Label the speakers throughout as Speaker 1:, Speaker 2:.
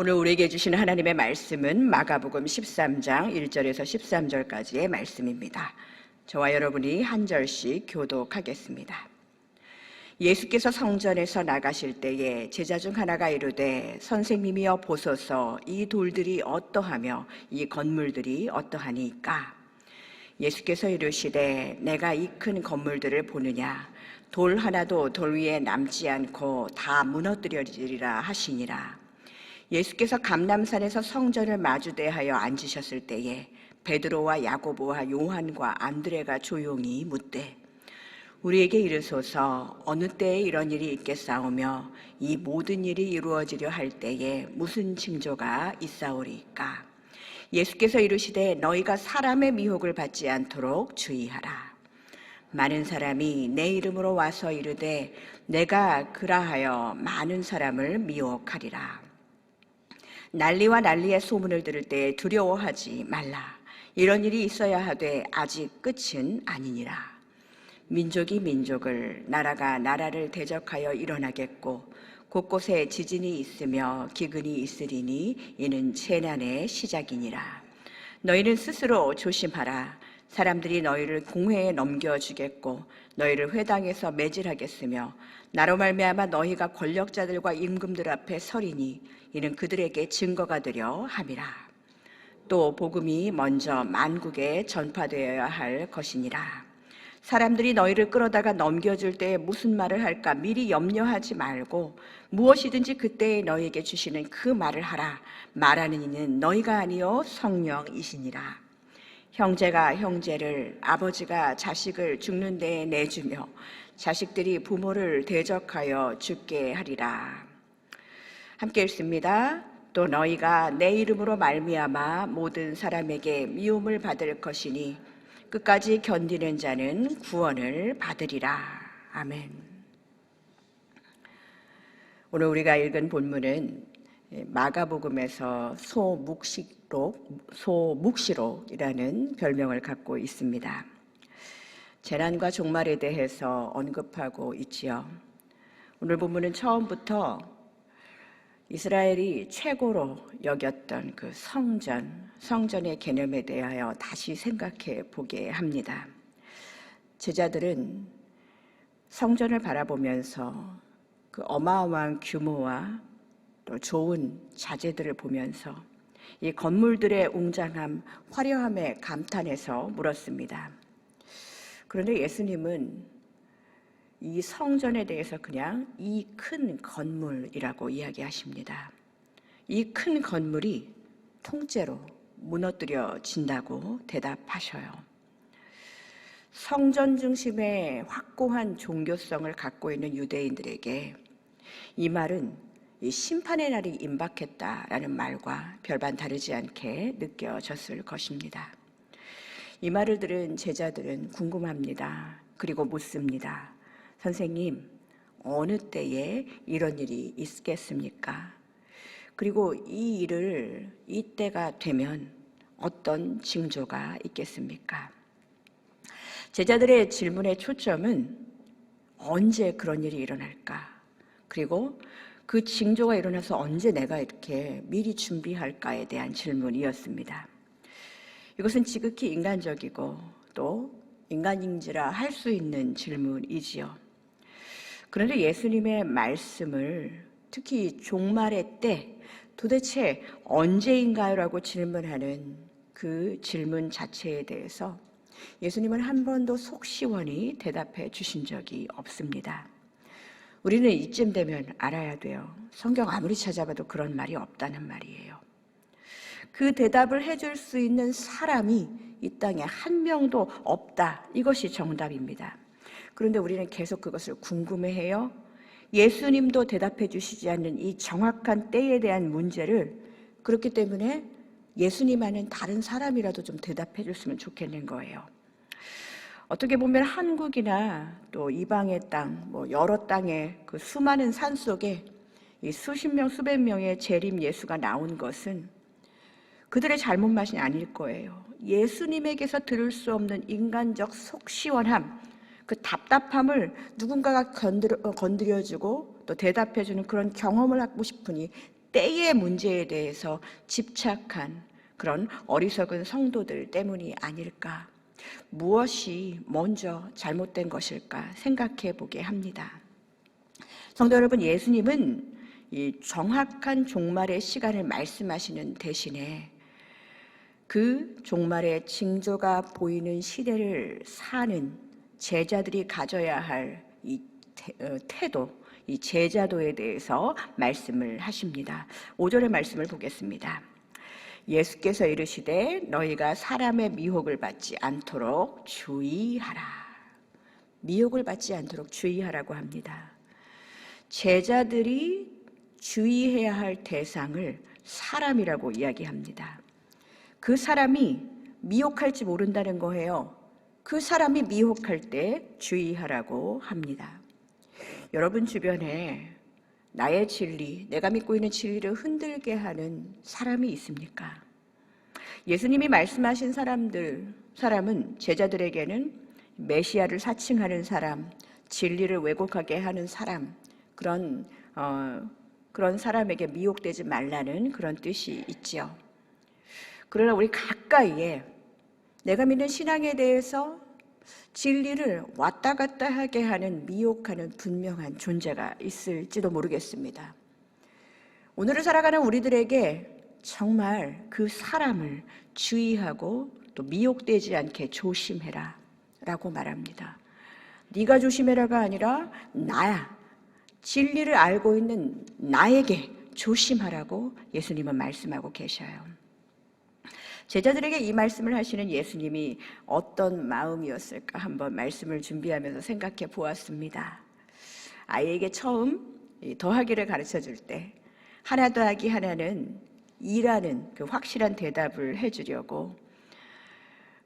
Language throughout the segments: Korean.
Speaker 1: 오늘 우리에게 주시는 하나님의 말씀은 마가복음 13장 1절에서 13절까지의 말씀입니다. 저와 여러분이 한 절씩 교독하겠습니다. 예수께서 성전에서 나가실 때에 제자 중 하나가 이르되 선생님이여 보소서, 이 돌들이 어떠하며 이 건물들이 어떠하니까? 예수께서 이르시되 내가 이 큰 건물들을 보느냐? 돌 하나도 돌 위에 남지 않고 다 무너뜨려지리라 하시니라. 예수께서 감람산에서 성전을 마주대하여 앉으셨을 때에 베드로와 야고보와 요한과 안드레가 조용히 묻되 우리에게 이르소서, 어느 때에 이런 일이 있겠사오며 이 모든 일이 이루어지려 할 때에 무슨 징조가 있사오리까? 예수께서 이르시되 너희가 사람의 미혹을 받지 않도록 주의하라. 많은 사람이 내 이름으로 와서 이르되 내가 그라하여 많은 사람을 미혹하리라. 난리와 난리의 소문을 들을 때 두려워하지 말라. 이런 일이 있어야 하되 아직 끝은 아니니라. 민족이 민족을, 나라가 나라를 대적하여 일어나겠고 곳곳에 지진이 있으며 기근이 있으리니 이는 재난의 시작이니라. 너희는 스스로 조심하라. 사람들이 너희를 공회에 넘겨주겠고 너희를 회당에서 매질하겠으며 나로 말미암아 너희가 권력자들과 임금들 앞에 서리니 이는 그들에게 증거가 되려 함이라. 또 복음이 먼저 만국에 전파되어야 할 것이니라. 사람들이 너희를 끌어다가 넘겨줄 때에 무슨 말을 할까 미리 염려하지 말고 무엇이든지 그때에 너희에게 주시는 그 말을 하라. 말하는 이는 너희가 아니요 성령이시니라. 형제가 형제를, 아버지가 자식을 죽는 데에 내주며 자식들이 부모를 대적하여 죽게 하리라. 함께 읽습니다. 또 너희가 내 이름으로 말미암아 모든 사람에게 미움을 받을 것이니 끝까지 견디는 자는 구원을 받으리라. 아멘. 오늘 우리가 읽은 본문은 마가복음에서 소묵시록이라는 별명을 갖고 있습니다. 재난과 종말에 대해서 언급하고 있지요. 오늘 본문은 처음부터 이스라엘이 최고로 여겼던 그 성전의 개념에 대하여 다시 생각해 보게 합니다. 제자들은 성전을 바라보면서 그 어마어마한 규모와 또 좋은 자재들을 보면서 이 건물들의 웅장함, 화려함에 감탄해서 물었습니다. 그런데 예수님은 이 성전에 대해서 그냥 이 큰 건물이라고 이야기하십니다. 이 큰 건물이 통째로 무너뜨려진다고 대답하셔요. 성전 중심의 확고한 종교성을 갖고 있는 유대인들에게 이 말은 이 심판의 날이 임박했다라는 말과 별반 다르지 않게 느껴졌을 것입니다. 이 말을 들은 제자들은 궁금합니다. 그리고 묻습니다. 선생님, 어느 때에 이런 일이 있겠습니까? 그리고 이 일을 이때가 되면 어떤 징조가 있겠습니까? 제자들의 질문의 초점은 언제 그런 일이 일어날까? 그리고 그 징조가 일어나서 언제 내가 이렇게 미리 준비할까에 대한 질문이었습니다. 이것은 지극히 인간적이고 또 인간인지라 할 수 있는 질문이지요. 그런데 예수님의 말씀을 특히 종말의 때 도대체 언제인가요? 라고 질문하는 그 질문 자체에 대해서 예수님은 한 번도 속 시원히 대답해 주신 적이 없습니다. 우리는 이쯤 되면 알아야 돼요. 성경 아무리 찾아봐도 그런 말이 없다는 말이에요. 그 대답을 해줄 수 있는 사람이 이 땅에 한 명도 없다. 이것이 정답입니다. 그런데 우리는 계속 그것을 궁금해해요. 예수님도 대답해 주시지 않는 이 정확한 때에 대한 문제를 그렇기 때문에 예수님 아닌 다른 사람이라도 좀 대답해 줬으면 좋겠는 거예요. 어떻게 보면 한국이나 또 이방의 땅, 여러 땅의 그 수많은 산 속에 이 수십 명, 수백 명의 재림 예수가 나온 것은 그들의 잘못만이 아닐 거예요. 예수님에게서 들을 수 없는 인간적 속시원함, 그 답답함을 누군가가 건드려주고 또 대답해주는 그런 경험을 하고 싶으니 때의 문제에 대해서 집착한 그런 어리석은 성도들 때문이 아닐까? 무엇이 먼저 잘못된 것일까 생각해 보게 합니다. 성도 여러분, 예수님은 이 정확한 종말의 시간을 말씀하시는 대신에 그 종말의 징조가 보이는 시대를 사는 제자들이 가져야 할 이 태도, 이 제자도에 대해서 말씀을 하십니다. 5절의 말씀을 보겠습니다. 예수께서 이르시되 너희가 사람의 미혹을 받지 않도록 주의하라. 미혹을 받지 않도록 주의하라고 합니다. 제자들이 주의해야 할 대상을 사람이라고 이야기합니다. 그 사람이 미혹할지 모른다는 거예요. 그 사람이 미혹할 때 주의하라고 합니다. 여러분 주변에 나의 진리, 내가 믿고 있는 진리를 흔들게 하는 사람이 있습니까? 예수님이 말씀하신 사람은 제자들에게는 메시아를 사칭하는 사람, 진리를 왜곡하게 하는 사람, 그런 사람에게 미혹되지 말라는 그런 뜻이 있죠. 그러나 우리 가까이에 내가 믿는 신앙에 대해서 진리를 왔다 갔다 하게 하는 미혹하는 분명한 존재가 있을지도 모르겠습니다. 오늘을 살아가는 우리들에게 정말 그 사람을 주의하고 또 미혹되지 않게 조심해라 라고 말합니다. 네가 조심해라가 아니라 나야, 진리를 알고 있는 나에게 조심하라고 예수님은 말씀하고 계셔요. 제자들에게 이 말씀을 하시는 예수님이 어떤 마음이었을까 한번 말씀을 준비하면서 생각해 보았습니다. 아이에게 처음 더하기를 가르쳐 줄 때 하나 더하기 하나는 2라는 그 확실한 대답을 해주려고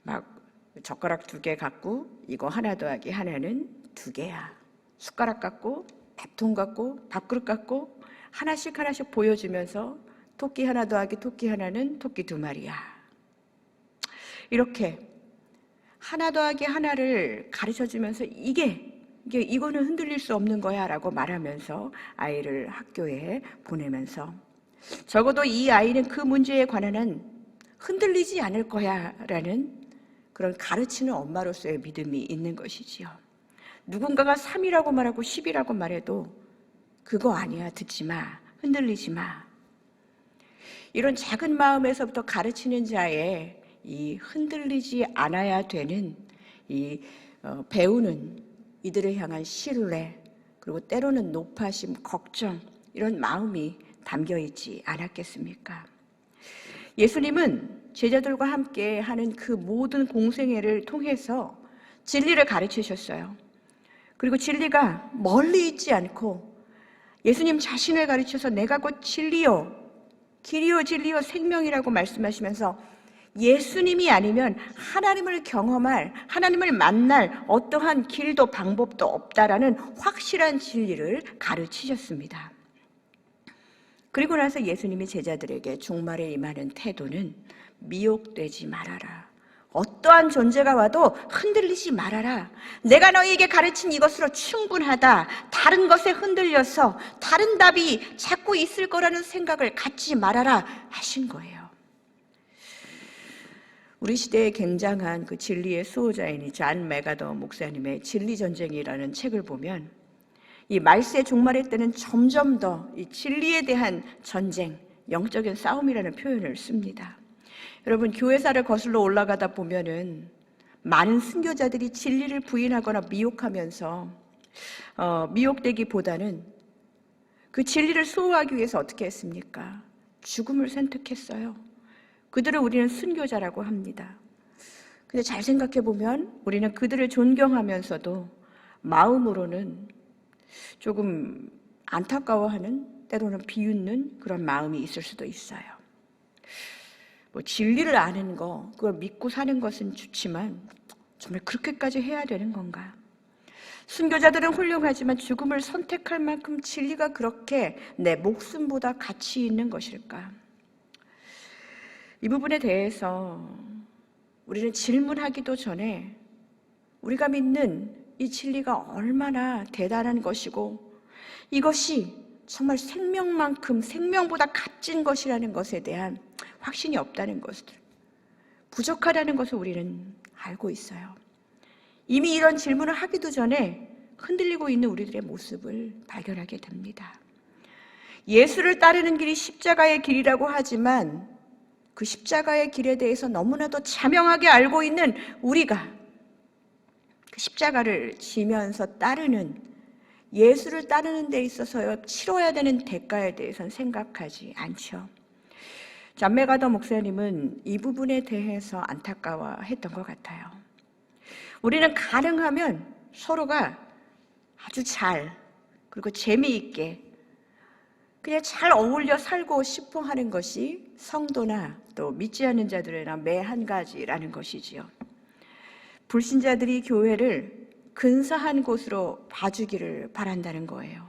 Speaker 1: 막 젓가락 2개 갖고 이거 하나 더하기 하나는 2개야. 숟가락 갖고 밥통 갖고 밥그릇 갖고 하나씩 보여주면서 토끼 하나 더하기 토끼 하나는 토끼 2마리야. 이렇게 하나 더하기 하나를 가르쳐주면서 이거는 흔들릴 수 없는 거야 라고 말하면서 아이를 학교에 보내면서 적어도 이 아이는 그 문제에 관한은 흔들리지 않을 거야 라는 그런 가르치는 엄마로서의 믿음이 있는 것이지요. 누군가가 3이라고 말하고 10이라고 말해도 그거 아니야, 듣지 마, 흔들리지 마. 이런 작은 마음에서부터 가르치는 자의 이 흔들리지 않아야 되는 이 배우는 이들을 향한 신뢰, 그리고 때로는 높아심, 걱정, 이런 마음이 담겨 있지 않았겠습니까? 예수님은 제자들과 함께 하는 그 모든 공생애를 통해서 진리를 가르치셨어요. 그리고 진리가 멀리 있지 않고 예수님 자신을 가르쳐서 내가 곧 진리요, 길이요, 진리요, 생명이라고 말씀하시면서 예수님이 아니면 하나님을 경험할, 하나님을 만날 어떠한 길도 방법도 없다라는 확실한 진리를 가르치셨습니다. 그리고 나서 예수님이 제자들에게 종말에 임하는 태도는 미혹되지 말아라. 어떠한 존재가 와도 흔들리지 말아라. 내가 너희에게 가르친 이것으로 충분하다. 다른 것에 흔들려서 다른 답이 자꾸 있을 거라는 생각을 갖지 말아라 하신 거예요. 우리 시대에 굉장한 그 진리의 수호자인 존 맥아더 목사님의 진리전쟁이라는 책을 보면 이 말세의 종말의 때는 점점 더 이 진리에 대한 전쟁, 영적인 싸움이라는 표현을 씁니다. 여러분, 교회사를 거슬러 올라가다 보면은 많은 순교자들이 진리를 부인하거나 미혹하면서 미혹되기보다는 그 진리를 수호하기 위해서 어떻게 했습니까? 죽음을 선택했어요. 그들을 우리는 순교자라고 합니다. 근데 잘 생각해 보면 우리는 그들을 존경하면서도 마음으로는 조금 안타까워하는, 때로는 비웃는 그런 마음이 있을 수도 있어요. 진리를 아는 거, 그걸 믿고 사는 것은 좋지만 정말 그렇게까지 해야 되는 건가? 순교자들은 훌륭하지만 죽음을 선택할 만큼 진리가 그렇게 내 목숨보다 가치 있는 것일까? 이 부분에 대해서 우리는 질문하기도 전에 우리가 믿는 이 진리가 얼마나 대단한 것이고 이것이 정말 생명만큼 생명보다 값진 것이라는 것에 대한 확신이 없다는 것을, 부족하다는 것을 우리는 알고 있어요. 이미 이런 질문을 하기도 전에 흔들리고 있는 우리들의 모습을 발견하게 됩니다. 예수를 따르는 길이 십자가의 길이라고 하지만 그 십자가의 길에 대해서 너무나도 자명하게 알고 있는 우리가 그 십자가를 지면서 따르는, 예수를 따르는 데 있어서 치러야 되는 대가에 대해서는 생각하지 않죠. 잔매가더 목사님은 이 부분에 대해서 안타까워했던 것 같아요. 우리는 가능하면 서로가 아주 잘, 그리고 재미있게 그냥 잘 어울려 살고 싶어 하는 것이 성도나 또 믿지 않는 자들이나 매 한 가지라는 것이지요. 불신자들이 교회를 근사한 곳으로 봐주기를 바란다는 거예요.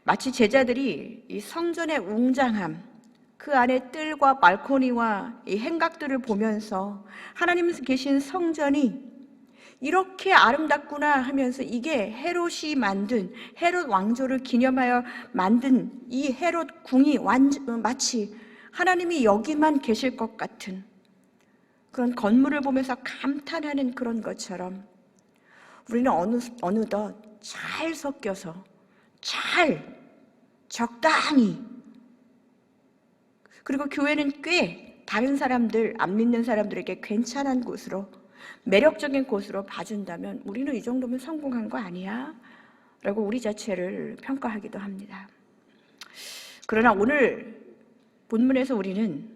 Speaker 1: 마치 제자들이 이 성전의 웅장함, 그 안에 뜰과 발코니와 이 행각들을 보면서 하나님 계신 성전이 이렇게 아름답구나 하면서 이게 헤롯이 만든, 헤롯 왕조를 기념하여 만든 이 헤롯 궁이 마치 하나님이 여기만 계실 것 같은 그런 건물을 보면서 감탄하는 그런 것처럼 우리는 어느덧 잘 섞여서 잘 적당히, 그리고 교회는 꽤 다른 사람들, 안 믿는 사람들에게 괜찮은 곳으로, 매력적인 곳으로 봐준다면 우리는 이 정도면 성공한 거 아니야? 라고 우리 자체를 평가하기도 합니다. 그러나 오늘 본문에서 우리는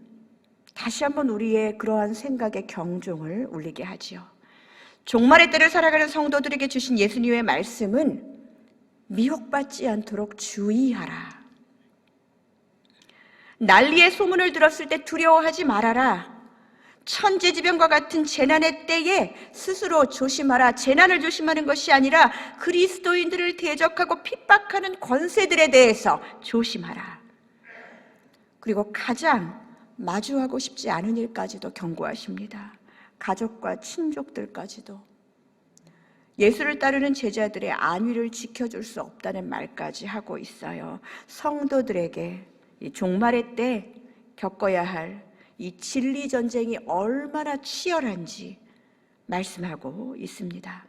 Speaker 1: 다시 한번 우리의 그러한 생각에 경종을 울리게 하지요. 종말의 때를 살아가는 성도들에게 주신 예수님의 말씀은 미혹받지 않도록 주의하라. 난리의 소문을 들었을 때 두려워하지 말아라. 천재지변과 같은 재난의 때에 스스로 조심하라. 재난을 조심하는 것이 아니라 그리스도인들을 대적하고 핍박하는 권세들에 대해서 조심하라. 그리고 가장 마주하고 싶지 않은 일까지도 경고하십니다. 가족과 친족들까지도. 예수를 따르는 제자들의 안위를 지켜줄 수 없다는 말까지 하고 있어요. 성도들에게 이 종말의 때 겪어야 할 이 진리 전쟁이 얼마나 치열한지 말씀하고 있습니다.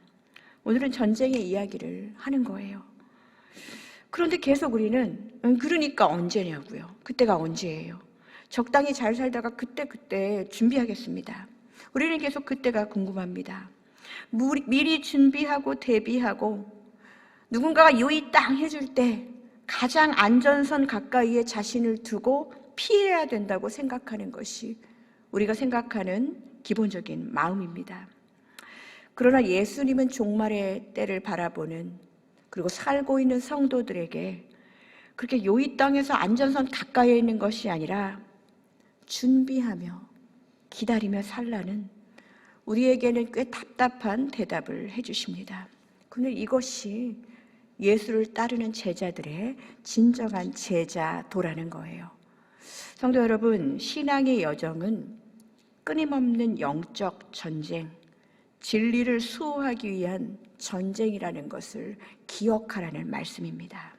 Speaker 1: 오늘은 전쟁의 이야기를 하는 거예요. 그런데 계속 우리는 그러니까 언제냐고요. 그때가 언제예요? 적당히 잘 살다가 그때 준비하겠습니다. 우리는 계속 그때가 궁금합니다. 미리 준비하고 대비하고 누군가가 요이 땅 해줄 때 가장 안전선 가까이에 자신을 두고 피해야 된다고 생각하는 것이 우리가 생각하는 기본적인 마음입니다. 그러나 예수님은 종말의 때를 바라보는, 그리고 살고 있는 성도들에게 그렇게 요이 땅에서 안전선 가까이에 있는 것이 아니라 준비하며 기다리며 살라는, 우리에게는 꽤 답답한 대답을 해주십니다. 그런데 이것이 예수를 따르는 제자들의 진정한 제자도라는 거예요. 성도 여러분, 신앙의 여정은 끊임없는 영적 전쟁, 진리를 수호하기 위한 전쟁이라는 것을 기억하라는 말씀입니다.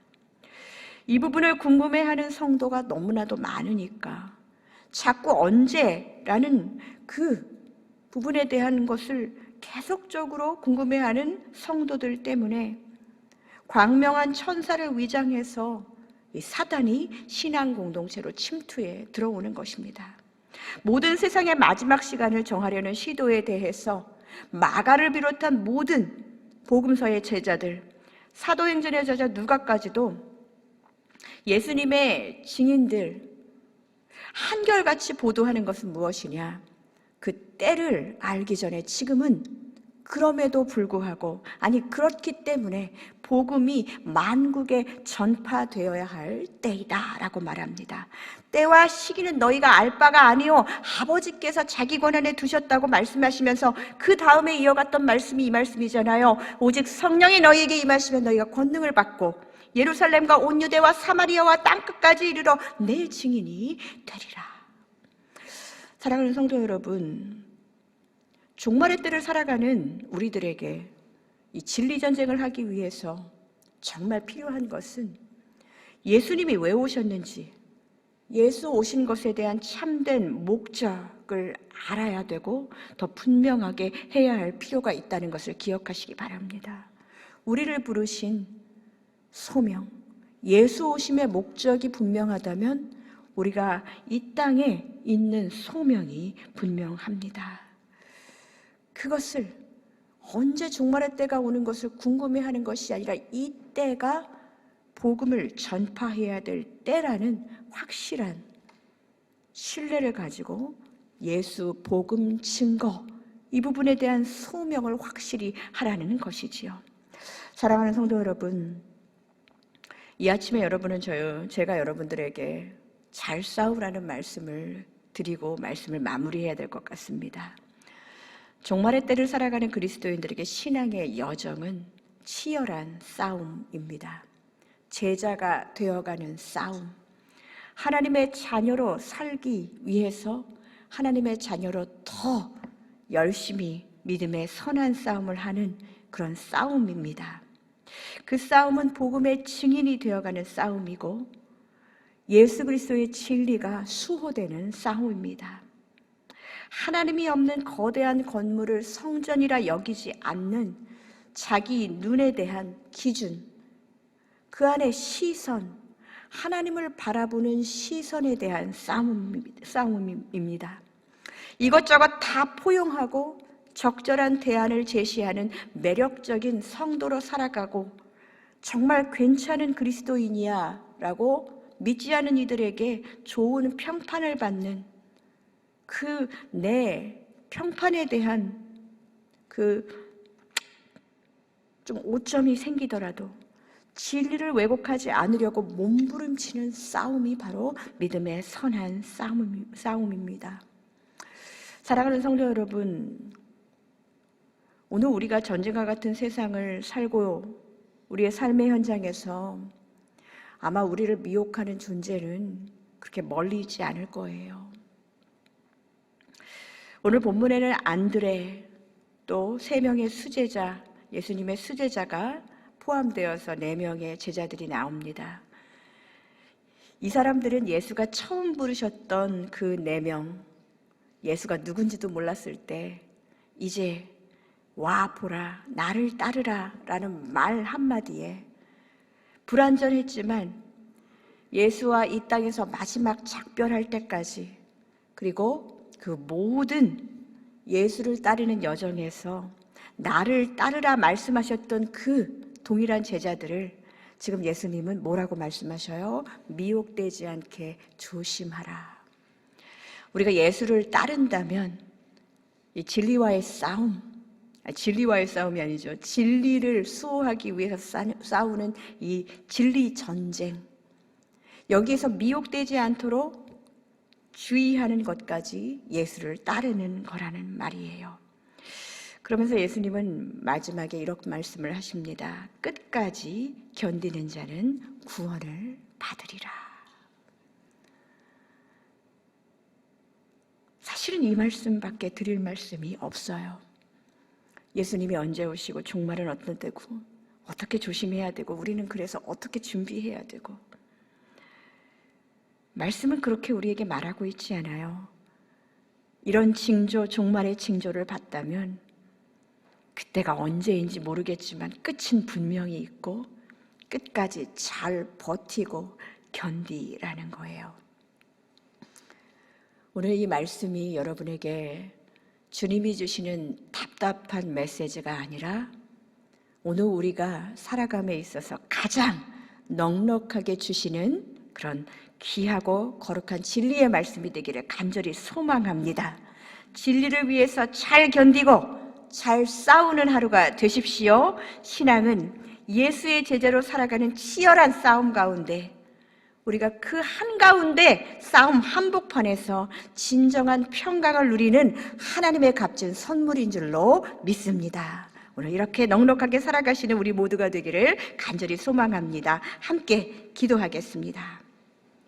Speaker 1: 이 부분을 궁금해하는 성도가 너무나도 많으니까 자꾸 언제라는 그 부분에 대한 것을 계속적으로 궁금해하는 성도들 때문에 광명한 천사를 위장해서 이 사단이 신앙 공동체로 침투해 들어오는 것입니다. 모든 세상의 마지막 시간을 정하려는 시도에 대해서 마가를 비롯한 모든 복음서의 제자들, 사도행전의 저자 누가까지도 예수님의 증인들 한결같이 보도하는 것은 무엇이냐? 그 때를 알기 전에 지금은 그럼에도 불구하고, 아니 그렇기 때문에 복음이 만국에 전파되어야 할 때이다 라고 말합니다. 때와 시기는 너희가 알 바가 아니요 아버지께서 자기 권한에 두셨다고 말씀하시면서 그 다음에 이어갔던 말씀이 이 말씀이잖아요. 오직 성령이 너희에게 임하시면 너희가 권능을 받고 예루살렘과 온 유대와 사마리아와 땅끝까지 이르러 내 증인이 되리라. 사랑하는 성도 여러분, 종말의 때를 살아가는 우리들에게 이 진리 전쟁을 하기 위해서 정말 필요한 것은 예수님이 왜 오셨는지, 예수 오신 것에 대한 참된 목적을 알아야 되고 더 분명하게 해야 할 필요가 있다는 것을 기억하시기 바랍니다. 우리를 부르신 소명, 예수 오심의 목적이 분명하다면 우리가 이 땅에 있는 소명이 분명합니다. 그것을 언제 종말의 때가 오는 것을 궁금해하는 것이 아니라 이 때가 복음을 전파해야 될 때라는 확실한 신뢰를 가지고 예수 복음 증거, 이 부분에 대한 소명을 확실히 하라는 것이지요. 사랑하는 성도 여러분, 이 아침에 여러분은 제가 여러분들에게 잘 싸우라는 말씀을 드리고 말씀을 마무리해야 될 것 같습니다. 종말의 때를 살아가는 그리스도인들에게 신앙의 여정은 치열한 싸움입니다. 제자가 되어가는 싸움, 하나님의 자녀로 살기 위해서 하나님의 자녀로 더 열심히 믿음의 선한 싸움을 하는 그런 싸움입니다. 그 싸움은 복음의 증인이 되어가는 싸움이고 예수 그리스도의 진리가 수호되는 싸움입니다. 하나님이 없는 거대한 건물을 성전이라 여기지 않는 자기 눈에 대한 기준, 그 안에 시선, 하나님을 바라보는 시선에 대한 싸움입니다. 이것저것 다 포용하고 적절한 대안을 제시하는 매력적인 성도로 살아가고 정말 괜찮은 그리스도인이야 라고 믿지 않은 이들에게 좋은 평판을 받는 그 내 평판에 대한 좀 오점이 생기더라도 진리를 왜곡하지 않으려고 몸부림치는 싸움이 바로 믿음의 선한 싸움입니다. 사랑하는 성도 여러분, 오늘 우리가 전쟁과 같은 세상을 살고 우리의 삶의 현장에서 아마 우리를 미혹하는 존재는 그렇게 멀리 있지 않을 거예요. 오늘 본문에는 안드레 또 3명의 수제자, 예수님의 수제자가 포함되어서 4명의 제자들이 나옵니다. 이 사람들은 예수가 처음 부르셨던 그 4명, 예수가 누군지도 몰랐을 때 이제 와 보라, 나를 따르라 라는 말 한마디에 불완전했지만 예수와 이 땅에서 마지막 작별할 때까지, 그리고 그 모든 예수를 따르는 여정에서 나를 따르라 말씀하셨던 그 동일한 제자들을 지금 예수님은 뭐라고 말씀하셔요? 미혹되지 않게 조심하라. 우리가 예수를 따른다면 이 진리와의 싸움이 아니죠. 진리를 수호하기 위해서 싸우는 이 진리 전쟁, 여기에서 미혹되지 않도록 주의하는 것까지 예수를 따르는 거라는 말이에요. 그러면서 예수님은 마지막에 이렇게 말씀을 하십니다. 끝까지 견디는 자는 구원을 받으리라. 사실은 이 말씀밖에 드릴 말씀이 없어요. 예수님이 언제 오시고 종말은 어떤 때고 어떻게 조심해야 되고 우리는 그래서 어떻게 준비해야 되고, 말씀은 그렇게 우리에게 말하고 있지 않아요. 이런 징조, 종말의 징조를 봤다면 그때가 언제인지 모르겠지만 끝은 분명히 있고 끝까지 잘 버티고 견디라는 거예요. 오늘 이 말씀이 여러분에게 주님이 주시는 답답한 메시지가 아니라 오늘 우리가 살아감에 있어서 가장 넉넉하게 주시는 그런 귀하고 거룩한 진리의 말씀이 되기를 간절히 소망합니다. 진리를 위해서 잘 견디고 잘 싸우는 하루가 되십시오. 신앙은 예수의 제자로 살아가는 치열한 싸움 가운데 우리가 그 한가운데 싸움 한복판에서 진정한 평강을 누리는 하나님의 값진 선물인 줄로 믿습니다. 오늘 이렇게 넉넉하게 살아가시는 우리 모두가 되기를 간절히 소망합니다. 함께 기도하겠습니다.